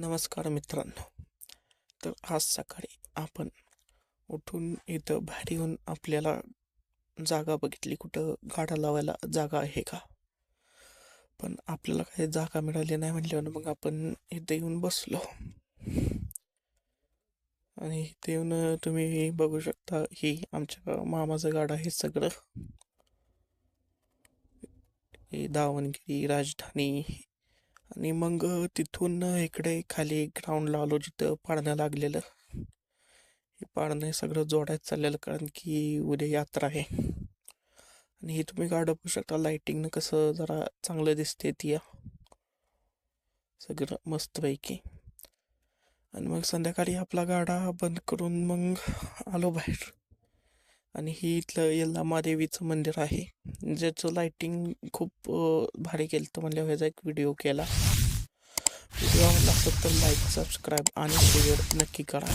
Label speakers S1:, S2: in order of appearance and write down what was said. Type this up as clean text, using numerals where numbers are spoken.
S1: नमस्कार मित्रांनो. तर आज सकाळी आपण उठून इथं बाहेर येऊन आपल्याला जागा बघितली, कुठं गाडा लावायला जागा आहे का. पण आपल्याला काही जागा मिळाली नाही म्हटल्यावर मग आपण इथं येऊन बसलो. आणि इथे येऊन तुम्ही बघू शकता ही आमच्या मामाचं गाडा आहे सगळं. ही दावणगिरी राजधानी. आणि मग तिथून इकडे खाली ग्राउंडला आलो जिथं पाळणं लागलेलं. हे पाळणं सगळं जोडायचं चाललेलं कारण की उद्या यात्रा आहे. आणि हे तुम्ही गाडं बघू शकता लाइटिंगनं कसं जरा चांगलं दिसते ती सगळं मस्तपैकी. आणि मग संध्याकाळी आपला गाडा बंद करून मग आलो बाहेर. आणि ही इथलं यल्लामादेवीचं मंदिर आहे ज्याचं लाइटिंग खूप भारी केलं तर म्हणल्यावर ह्याचा एक व्हिडिओ केला. व्हिडिओ आवडला असेल तर लाईक, सबस्क्राईब आणि शेअर नक्की करा.